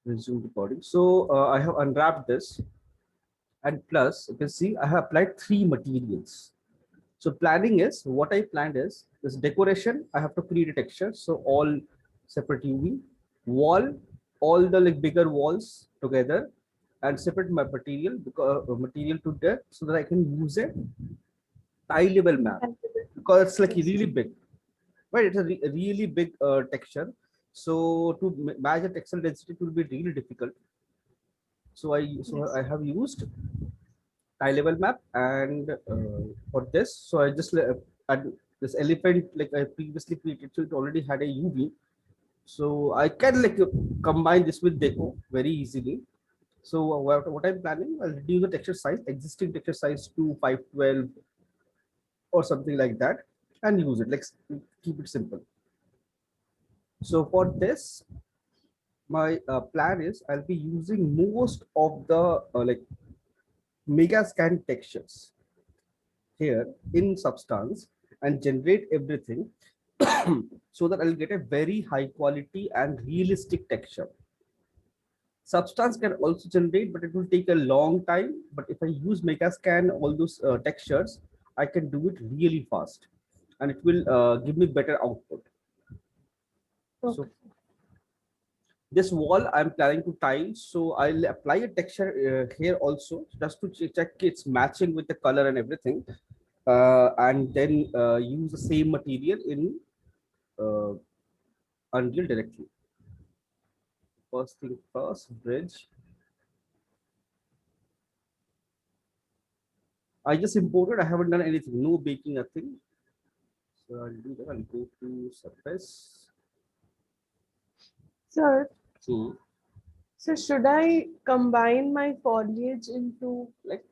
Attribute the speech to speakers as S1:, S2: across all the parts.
S1: Resume recording. So I have unwrapped this, and plus you can see I have applied three materials. So planning is what I planned is this decoration. I have to create a texture. So all separate UV wall, all the like bigger walls together, and separate my material because material to that so that I can use a tile level map because it's like
S2: Yes.
S1: really big, right? It's a really big texture. So to match the textile density, it will be really difficult. So I
S2: Yes.
S1: have used tile level map, and for this, so I just add this elephant like I previously created, so it already had a UV. So I can like combine this with deco very easily. So what I'm planning, I'll reduce the texture size, existing texture size to 512 or something like that, and use it. Like keep it simple. So for this, my plan is I'll be using most of the like mega scan textures here in Substance and generate everything so that I'll get a very high quality and realistic texture. Substance can also generate, but it will take a long time. But if I use Megascan, all those textures, I can do it really fast, and it will give me better output. So
S2: Okay.
S1: this wall I'm planning to tile, so I'll apply a texture here also just to check it's matching with the color and everything, and then use the same material in uh, Unreal directly. First thing first, bridge. I just imported, I haven't done anything, no baking, nothing. So I'll do that. I'll go to surface.
S2: Sir,
S1: Hmm.
S2: so should I combine my foliage into like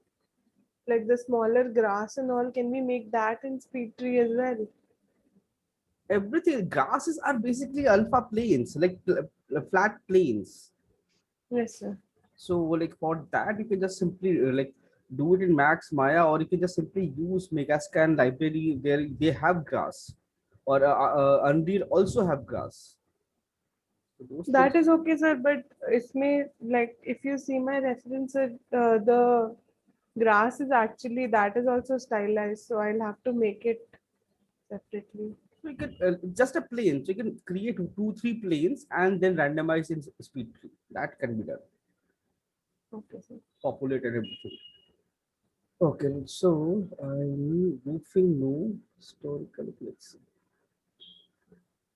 S2: the smaller grass and all? Can we make that in speed tree as well?
S1: Everything grasses are basically alpha planes, like flat planes.
S2: Yes, sir.
S1: So like for that, you can just simply like do it in Max Maya, or you can just simply use Megascan library where they have grass, or Unreal also have grass. So those
S2: That
S1: things.
S2: is okay, sir. But इसमें like if you see my reference, the grass is actually that is also stylized, so I'll have to make it separately.
S1: So you can just a plane. So you can create two, three planes and then randomize in speed tree. That can be done.
S2: Okay, sir.
S1: Populate and everything. Okay, so I need roofing no historical. Let's see.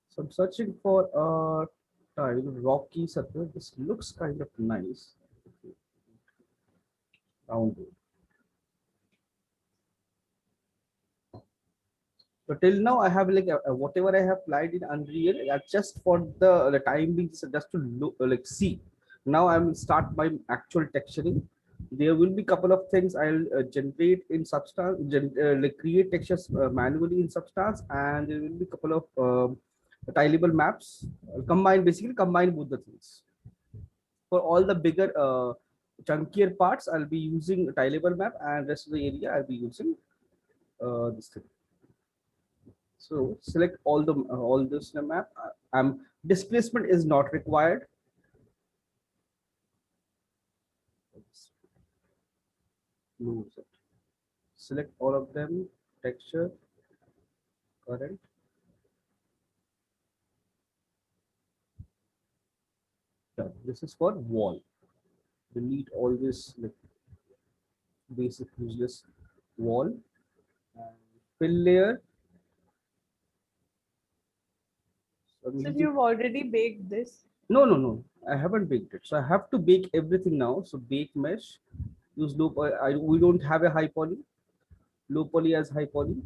S1: So I'm searching for a tile, rocky surface. This looks kind of nice. Round. So till now, I have like whatever I have applied in Unreal, just for the time being, so just to look like see. Now I will start my actual texturing. There will be couple of things I'll generate in Substance, like create textures manually in Substance, and there will be couple of tileable maps. I'll combine basically combine both the things. For all the bigger chunkier parts, I'll be using a tileable map, and rest of the area I'll be using this thing. So select all this in the map. Displacement is not required. Let's lose it. Select all of them. Texture, current. Done. This is for wall. Delete all this like basic useless wall. And fill layer. So I'm
S2: So
S1: using.
S2: you've already baked this.
S1: No, no, no. I haven't baked it. So I have to bake everything now. So bake mesh. Use low poly. We don't have a high poly. Low poly as high poly.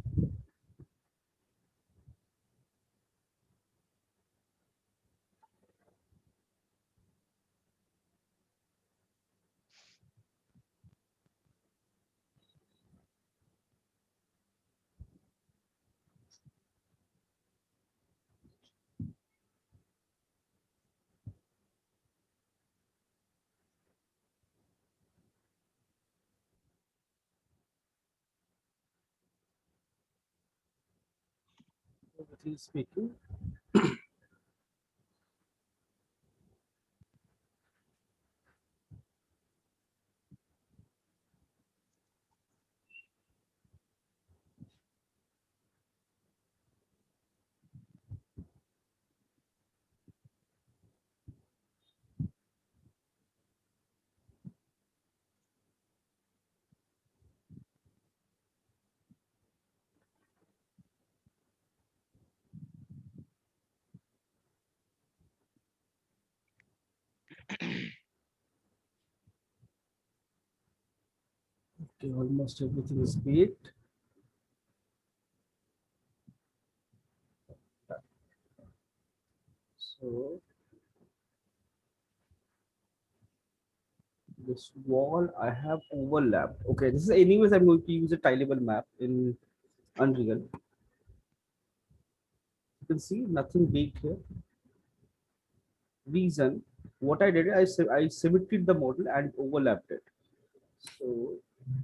S1: Everything is speaking. Okay, almost everything is baked. So this wall I have overlapped. Okay, this is anyways I'm going to use a tileable map in Unreal. You can see nothing baked here. Reason what I did, I symmetried the model and overlapped it. So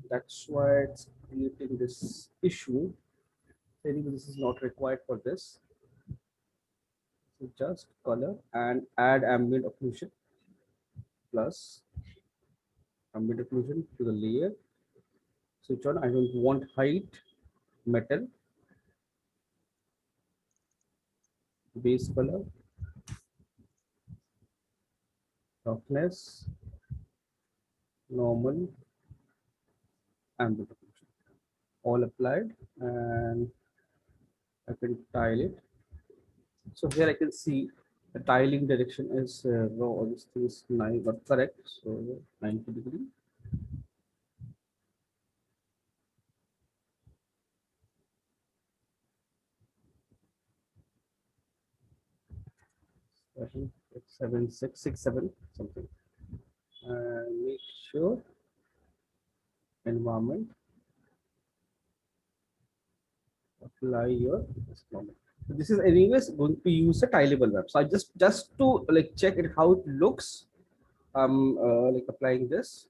S1: that's why it's creating this issue. Anyway, this is not required for this. So just color and add ambient occlusion plus ambient occlusion to the layer. Switch on. I don't want height, metal, base color, roughness, normal, ambient occlusion. All applied, and I can tile it. So here I can see the tiling direction is raw. This thing is 9 but correct. So 90 degree. I think it's 7 6 6 7 something. And make sure environment apply your moment. So this is anyways going to use a tileable map. So I just to like check it how it looks. I'm like applying this.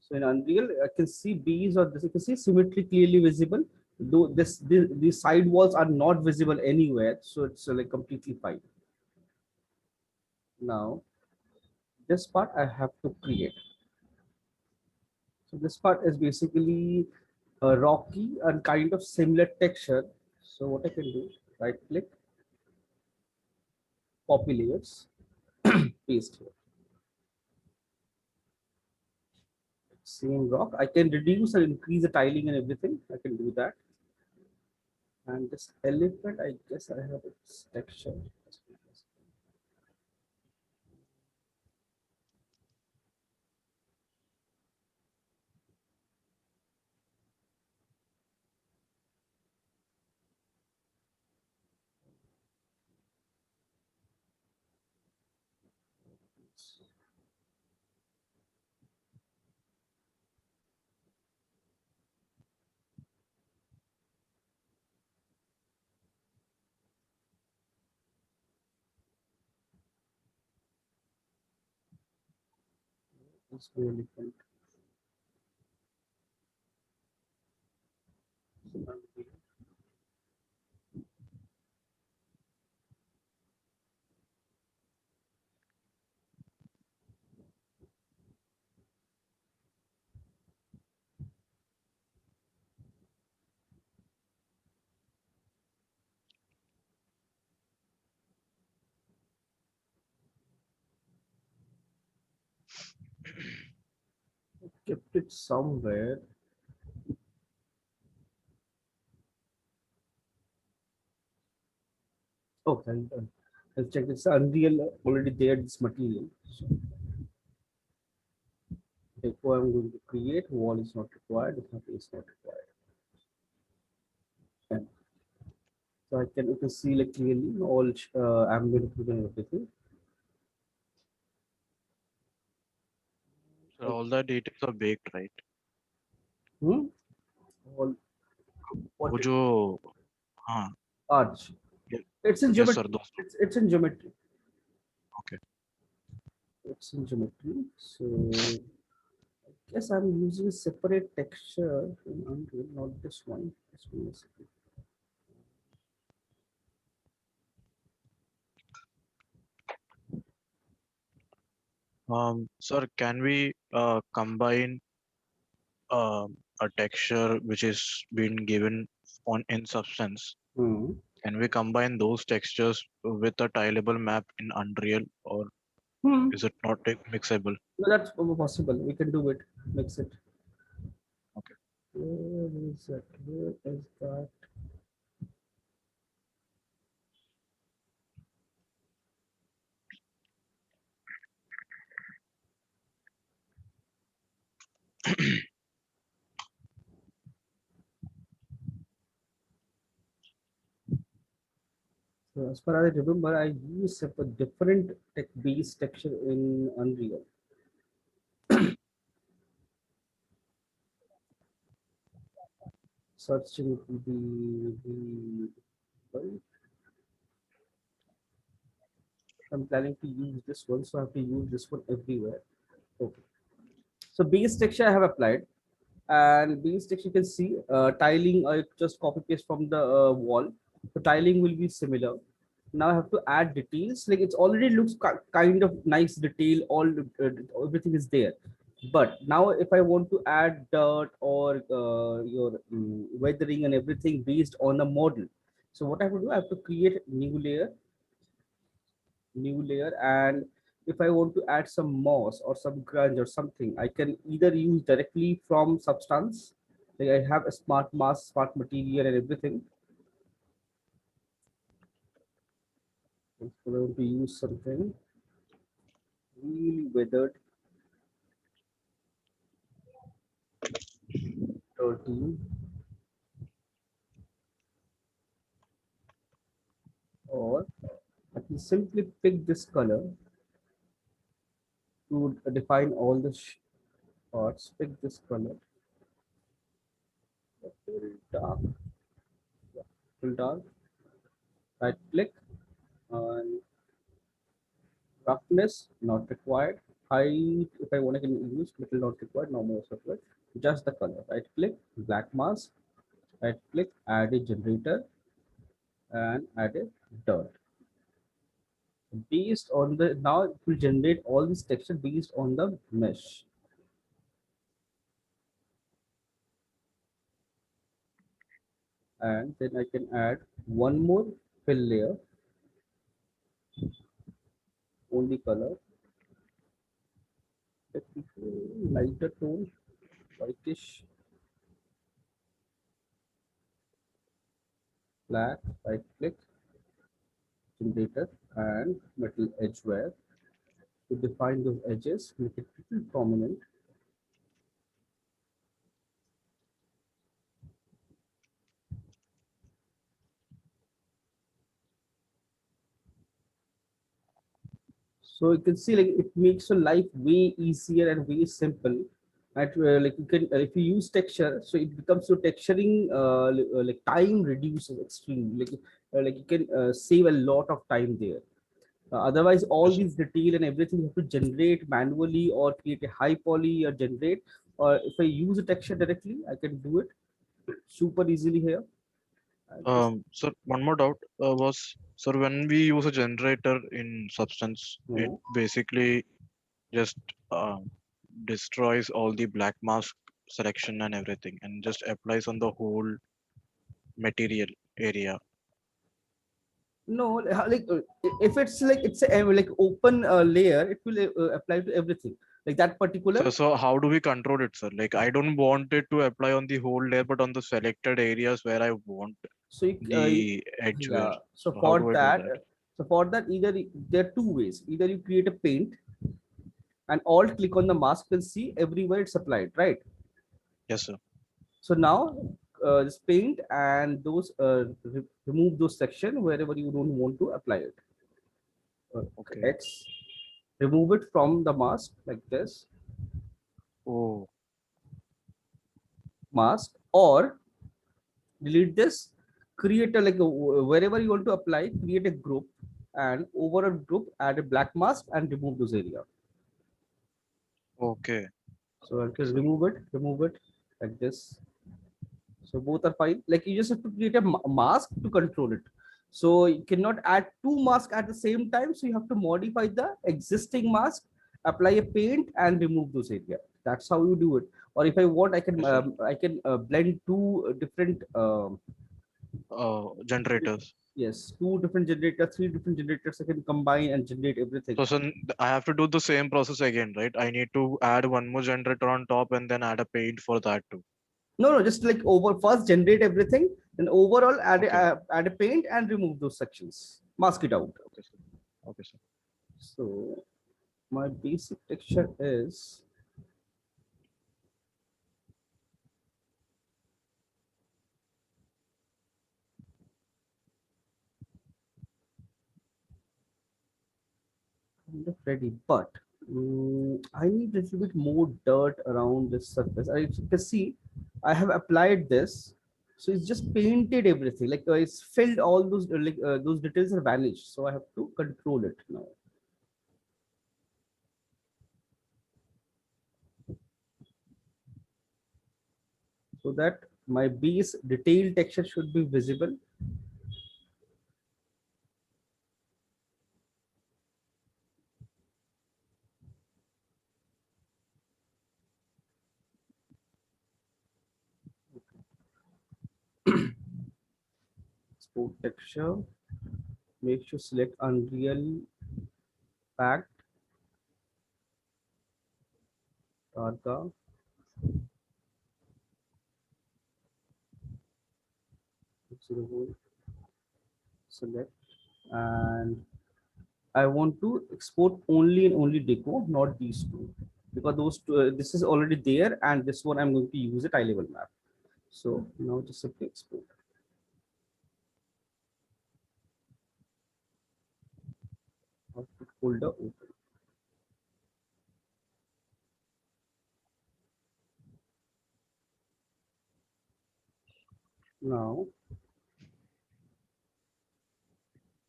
S1: So in Unreal, I can see bees or this. You can see symmetry clearly visible. Though these side walls are not visible anywhere, so it's like completely fine. Now this part I have to create. So this part is basically a rocky and kind of similar texture. So what I can do, right click, copy layers, paste here. Same rock. I can reduce and increase the tiling and everything. I can do that. And this elephant, I guess I have its texture. It's the elephant. Kept it somewhere. Okay, I'll check. It's Unreal already there. This material. So deco I'm going to create. Wall is not required. Nothing is not required. And so I can you can see like clearly all ambient and everything.
S3: So all the details are baked, right?
S1: Hmm? All what
S3: वो
S1: is
S3: जो हाँ
S1: arch?
S3: ye-
S1: It's in
S3: yes
S1: geometry.
S3: sir those
S1: It's in geometry.
S3: okay.
S1: It's in geometry. So yes, I'm using a separate texture in Unreal, not this one. This one is
S3: Sir, can we combine a texture which is being given on in substance?
S1: hmm.
S3: Can we combine those textures with a tileable map in Unreal, or
S1: Hmm.
S3: is it not mixable?
S1: No, that's possible. We can do it. Mix it.
S3: Okay.
S1: Where is it? Where is that? So as far as I remember, I used a different base texture in Unreal. Searching well, I'm planning to use this one, so I have to use this one everywhere. Okay. So base texture I have applied, and base texture you can see tiling. I just copy paste from the wall. The tiling will be similar. Now I have to add details. Like it's already looks kind of nice detail. Everything is there. But now if I want to add dirt or your weathering and everything based on a model, so what I have to do, I have to create a new layer, and if I want to add some moss or some grunge or something, I can either use directly from substance, like I have a smart mass, smart material and everything. If I want to use something really weathered, dirty, or I can simply pick this color to define all the parts. Pick this color, full dark, full dark, right click, and roughness not required. Height, if I want, I can use little not required, normal also required. Just the color. Right click, black mask. Right click, add a generator and add a dirt. Based on the now it will generate all this texture based on the mesh. And then I can add one more fill layer, only color, lighter tone, whitish, black. Right click, generator and metal edge wear to define those edges, make it little prominent. So you can see like it makes your life way easier and way simple. At like you can if you use texture, so it becomes your texturing like time reduces extremely. Like you can save a lot of time there. Otherwise, all
S3: Yes, sir.
S1: these detail and everything you have to generate manually or create a high poly or generate. Or if I use a texture directly, I can do it super easily here. Just
S3: So one more doubt was, sir, when we use a generator in Substance, it
S1: no.
S3: basically just destroys all the black mask selection and everything, and just applies on the whole material area.
S1: No, if it's like it's a like open layer, it will apply to everything. Like that particular.
S3: So how do we control it, sir? Like I don't want it to apply on the whole layer, but on the selected areas where I want
S1: So
S3: the edge wear.
S1: yeah.
S3: So how do I do that?
S1: So for that, either there are two ways. Either you create a paint and alt click on the mask, will see everywhere it's applied, right?
S3: Yes, sir.
S1: So now this paint and those remove those section wherever you don't want to apply it.
S3: Okay.
S1: X, remove it from the mask like this
S3: Oh,
S1: mask, or delete this, create a wherever you want to apply, create a group, and over a group add a black mask and remove those area.
S3: okay.
S1: So I
S3: Okay,
S1: can
S3: sir.
S1: remove it like this. So both are fine. Like you just have to create a mask to control it. So you cannot add two masks at the same time. So you have to modify the existing mask, apply a paint, and remove those area. That's how you do it. Or if I want,
S3: Okay, sir.
S1: I can blend two different
S3: Generators.
S1: yes, two different generators, three different generators. I can combine and generate everything.
S3: So, I have to do the same process again, right? I need to add one more generator on top and then add a paint for that too.
S1: No, just like over first generate everything, and overall
S3: Okay.
S1: add a paint and remove those sections, mask it out.
S3: Okay, sir. Okay, sir.
S1: So my basic texture is kind of ready, but I need a little bit more dirt around this surface. I you can see I have applied this, so it's just painted everything. Like it's filled all those details are vanished. So I have to control it now. So that my base detail texture should be visible. Export texture. Make sure select Unreal Packed Targa. Select, and I want to export only and only deco, not these two, because those two, this is already there, and this one I'm going to use a tile level map. So now just simply export. Output folder open. Now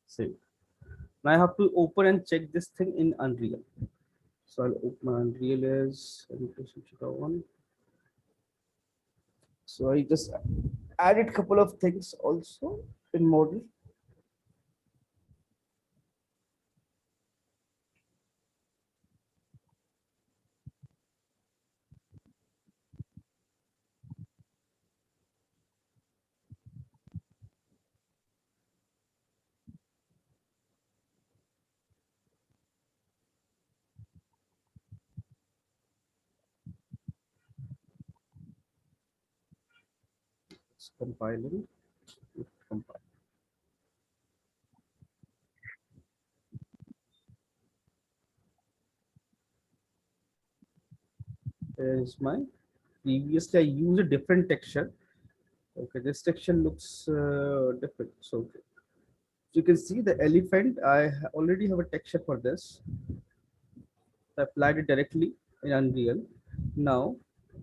S1: save. Now I have to open and check this thing in Unreal. So I'll open Unreal as one. So I just added couple of things also in model. It's compiling. Compile. There is my previously I used a different texture. Okay, this texture looks different. So you can see the elephant. Already have a texture for this. I applied it directly in Unreal. Now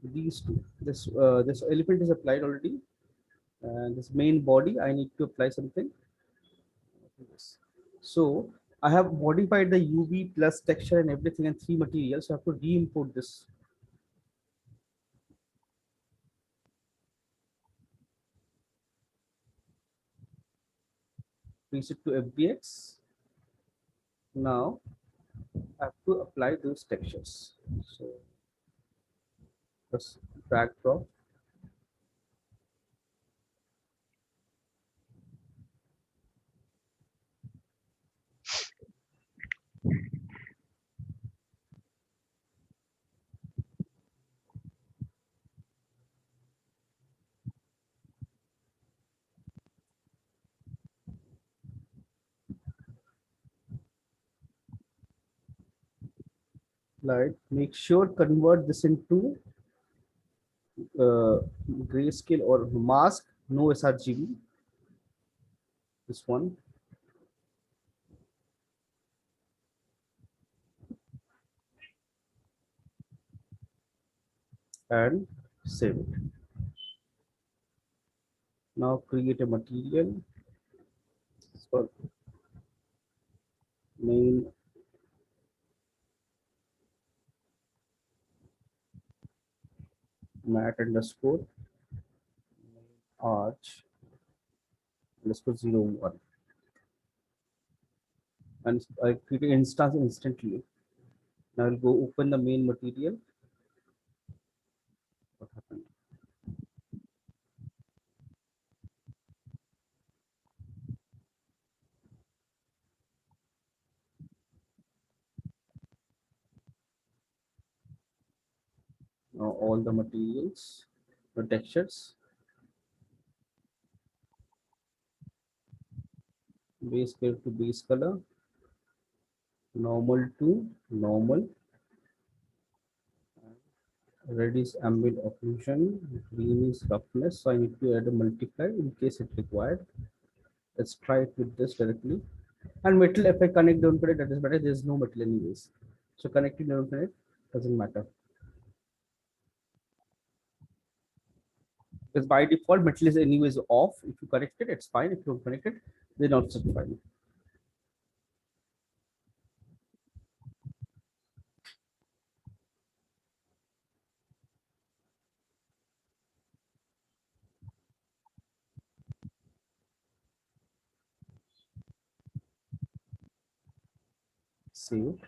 S1: these two, this elephant is applied already, and this main body I need to apply something. Yes. So I have modified the UV plus texture and everything and three materials. So I have to re-import this. Preset to FBX. Now I have to apply those textures. So just drag drop. Like make sure convert this into uh, grayscale or mask, no sRGB. This one, and save it. Now create a material for main mat underscore arch underscore 01, and I create an instance instantly. Now I'll go open the main material. What happened? Now all the materials, the textures, base color to base color, normal to normal, red is ambient occlusion, green is roughness. So I need to add a multiply in case it required. Let's try it with this directly. And metal, if I connect, don't connect, that doesn't matter. There's no metal anyways. So connecting, don't connect, doesn't matter. Because by default, metal is anyways off. If you connect it, it's fine. If you don't connect it, then also fine. Save,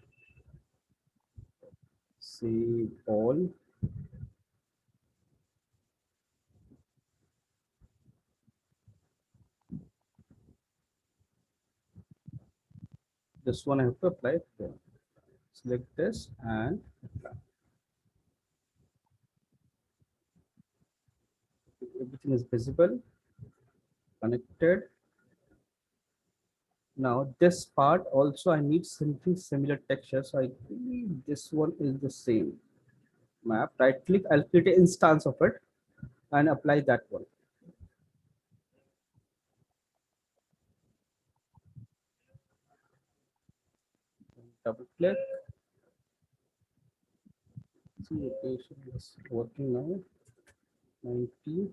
S1: save all. This one I have to apply. Here. Select this and apply. Everything is visible, connected. Now this part also I need something similar texture. So I believe this one is the same map. Right click, I'll create an instance of it and apply that one. Double click. See, location is working now. 90.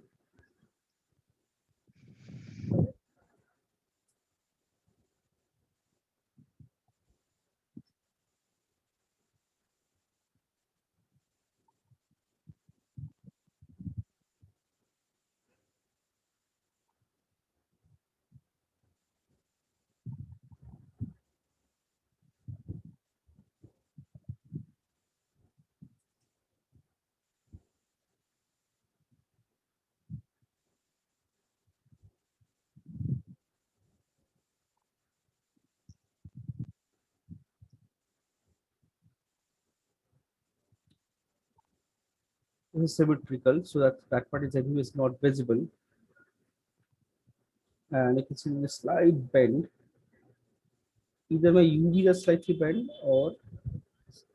S1: This is symmetrical, so that part is anyways not visible. And you can see the slight bend. Either my UV is slightly bent or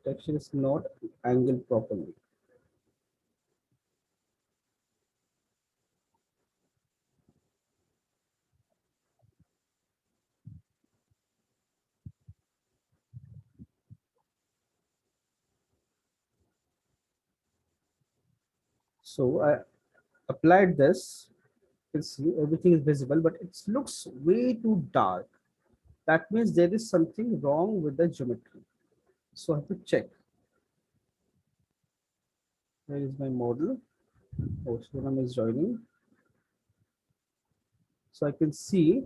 S1: texture is not angled properly. So I applied this. You can see everything is visible, but it looks way too dark. That means there is something wrong with the geometry. So I have to check. Where is my model? Oh, Sonam is joining. So I can see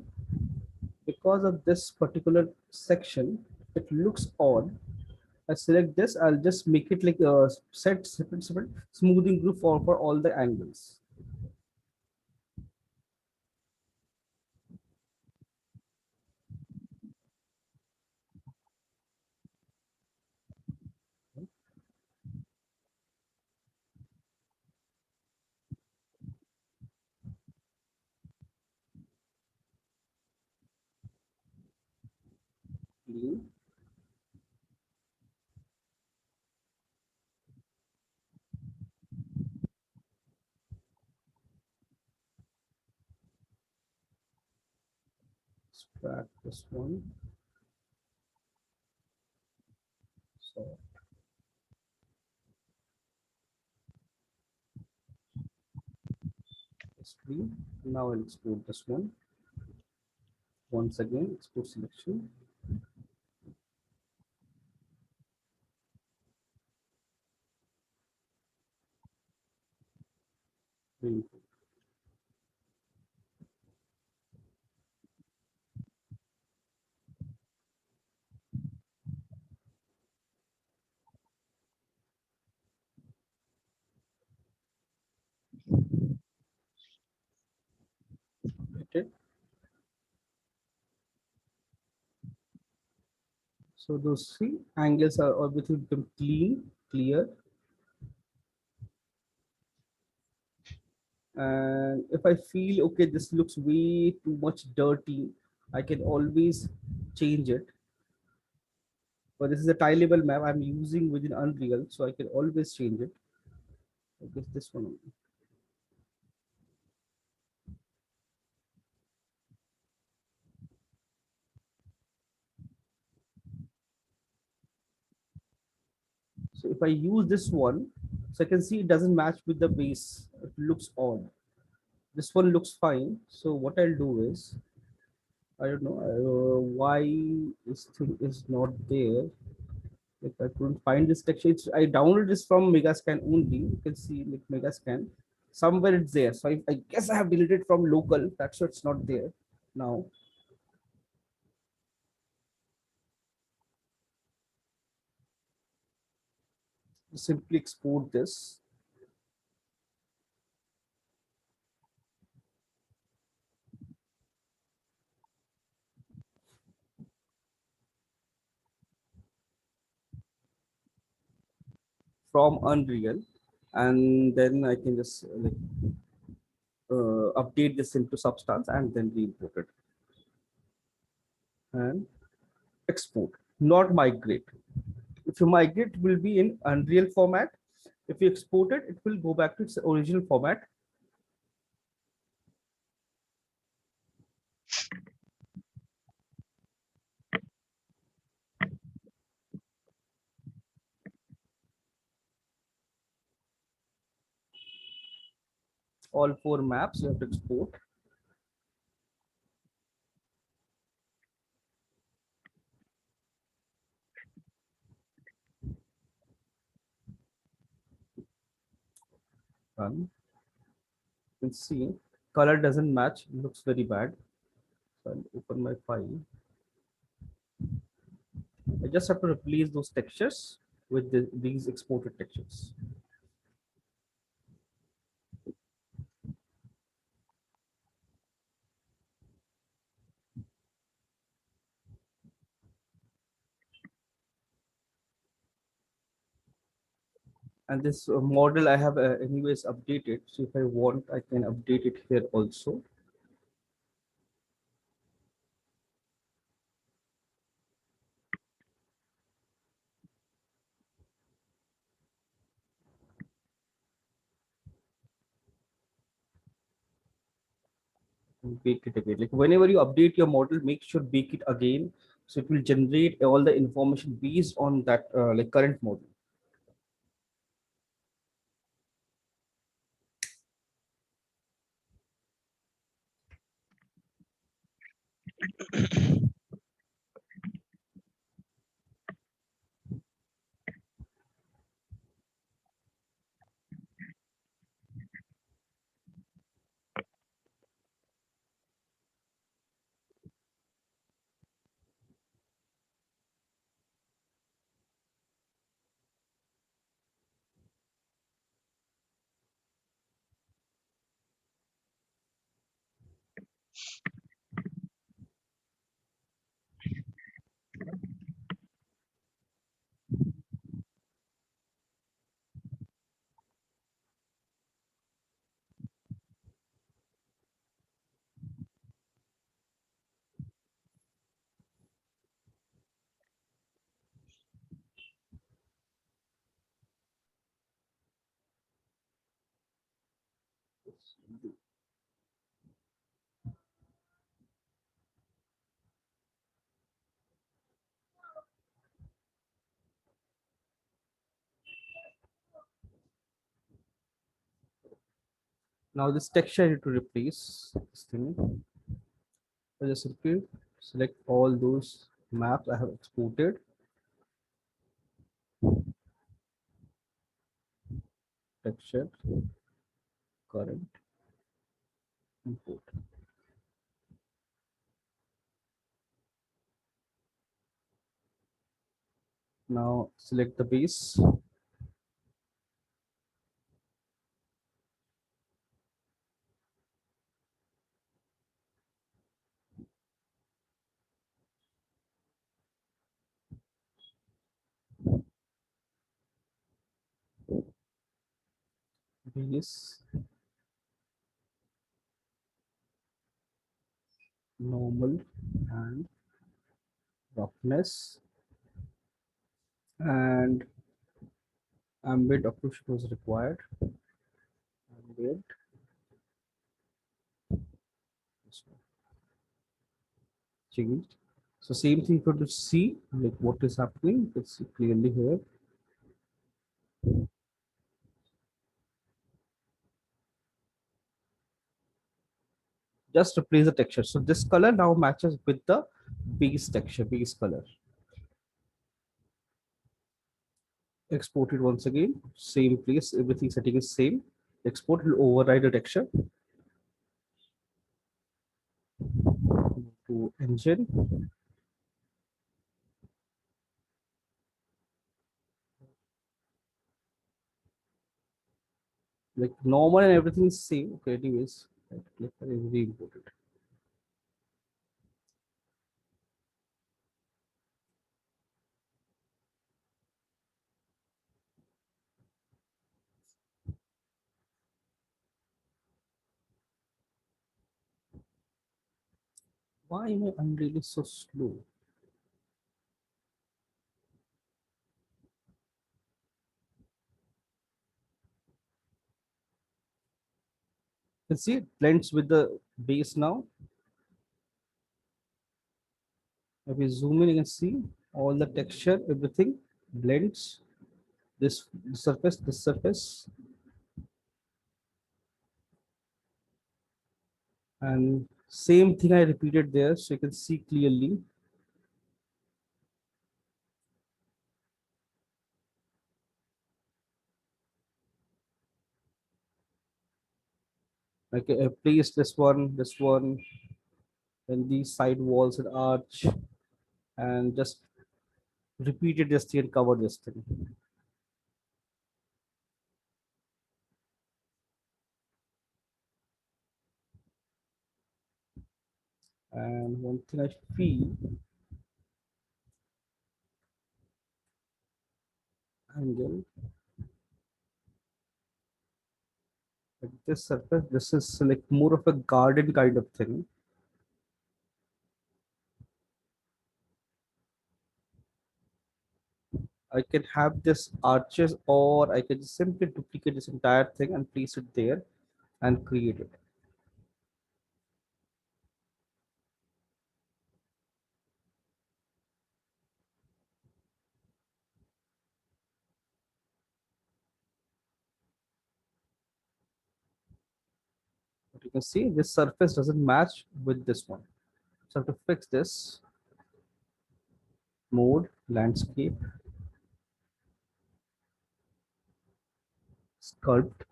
S1: because of this particular section, it looks odd. I select this, I'll just make it like a set separate smoothing group for all the angles. Clean, extract this one. So it's clean. Now I'll export this one. Once again, export selection. Clean. Okay. So those three angles are everything become clean, clear. And if I feel okay, this looks way too much dirty, I can always change it. But this is a tile level map I'm using within Unreal, so I can always change it. I guess this one only. So if I use this one, so I can see it doesn't match with the base. It looks odd. This one looks fine. So what I'll do is, I don't know why this thing is not there. Like I couldn't find this texture. I downloaded this from Megascan only. You can see like Megascan. Somewhere it's there. So I guess I have deleted from local. That's why it's not there now. Simply export this. From Unreal, and then I can just update this into Substance and then re-import it and export, not migrate. If you migrate, it will be in Unreal format. If you export it, it will go back to its original format. All 4 maps you have to export. Run. You can see color doesn't match, it looks very bad. So I'll open my file. I just have to replace those textures with these exported textures. And this model I have anyways updated. So if I want, I can update it here also. And bake it again. Like whenever you update your model, make sure bake it again. So it will generate all the information based on that like current model. Now this texture I need to replace this thing. I just simply select all those maps I have exported. Texture, current, import. Now select the base. Base, normal, and roughness, and ambient occlusion was required. Ambient, this one, changed. So same thing for to see like what is happening. You can see clearly here. just replace the texture. So this color now matches with the base texture, base color. Export it once again, same place, everything setting is same. Export will override the texture. To engine. Like normal and everything is same. Okay, anyways, right click and re-import it. Why am I Unreal so slow? You see it blends with the base now. If we zoom in, you can see all the texture, everything blends. This surface, and same thing I repeated there, so you can see clearly. Like I placed this one, and these side walls and arch, and just repeated this thing and covered this thing. And one thing I feel, angle, like this surface, this is like more of a garden kind of thing. I can have this arches, or I can simply duplicate this entire thing and place it there and create it. But you can see this surface doesn't match with this one. So I have to fix this. Mode, landscape, sculpt.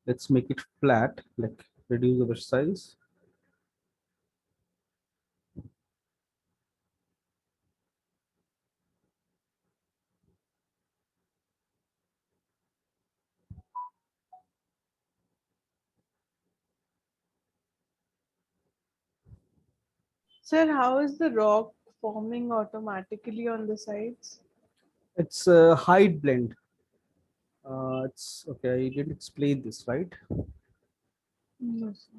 S1: Let's make it flat, like reduce the brush size.
S2: Sir, how is the rock forming automatically on the sides?
S1: It's a hide blend. It's okay. I didn't explain this, right?
S2: No, sir.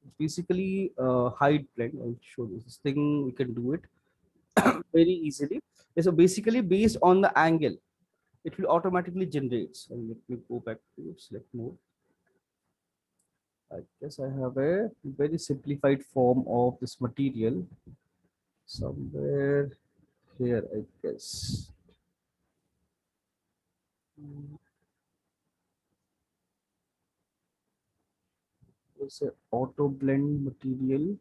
S1: It's basically hide blend. I'll show you this thing. We can do it very easily. Yeah, so basically, based on the angle, it will automatically generate. So let me go back to select mode. I guess I have a very simplified form of this material somewhere here, I guess. It's a auto blend material.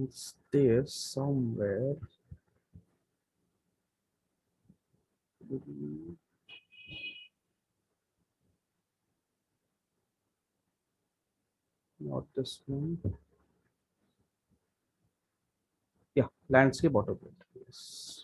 S1: It's there somewhere. Not this one. Yeah, landscape auto blend. Yes.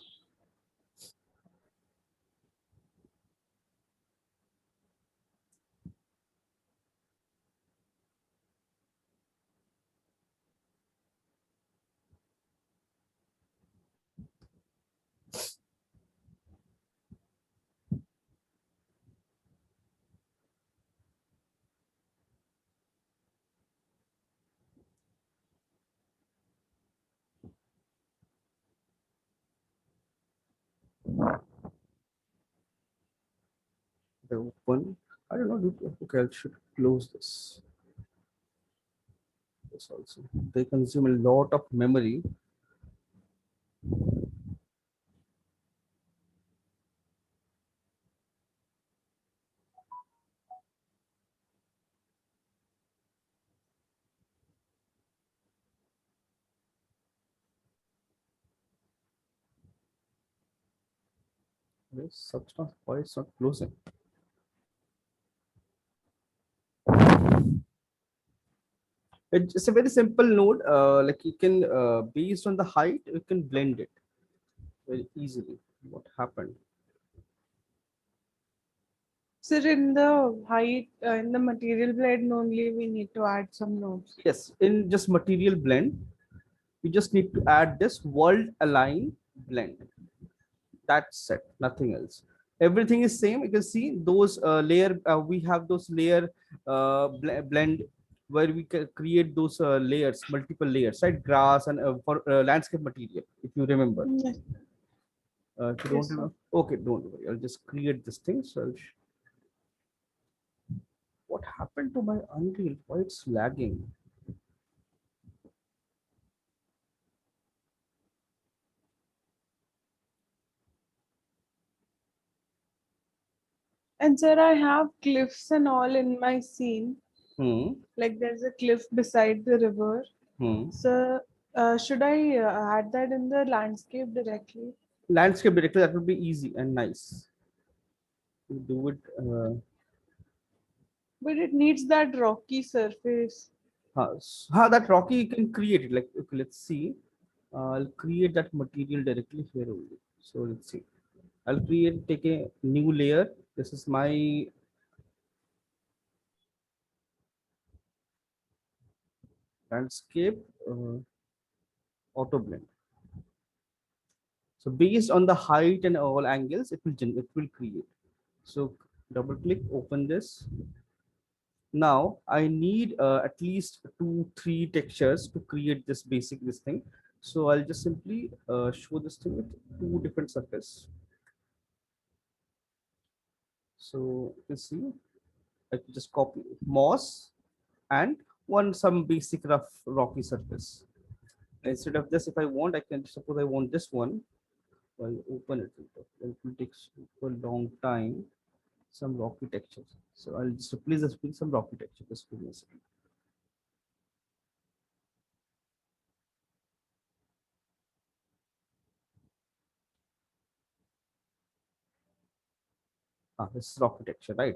S1: The open. I don't know. Okay, I should close this. This also. They consume a lot of memory. This substance, why it's not closing? It's a very simple node. Like you can, based on the height, you can blend it very easily. What happened?
S2: So in the height, in the material blend only, we need to add some nodes.
S1: Yes, in just material blend, you just need to add this world align blend. That's it, nothing else. Everything is same. You can see those layer. We have those layer blend where we can create those layers, multiple layers, right? Grass and for landscape material, if you remember.
S2: Yes,
S1: If you don't
S2: yes, sir.
S1: remember, okay, don't worry. I'll just create this thing. So what happened to my Unreal? Why it's lagging?
S2: And sir, I have cliffs and all in my scene.
S1: Hmm.
S2: Like there's a cliff beside the river.
S1: Hmm.
S2: So should I add that in the landscape directly?
S1: Landscape directly, that would be easy and nice. You do it.
S2: But it needs that rocky surface.
S1: How that rocky you can create it. Like, okay, let's see. I'll create that material directly here only. So let's see. I'll take a new layer. This is my landscape auto blend. So based on the height and all angles, it will create. So double click, open this. Now I need at least 2 3 textures to create this thing. So I'll just simply show this thing with 2 different surface. So you can see I can just copy moss and one some basic rough rocky surface. Instead of this, if I want, I can suppose I want this one. I'll open it. It will take a long time. Some rocky textures. So I'll just replace this with some rocky texture. Just give me a second. This is rocky texture, right?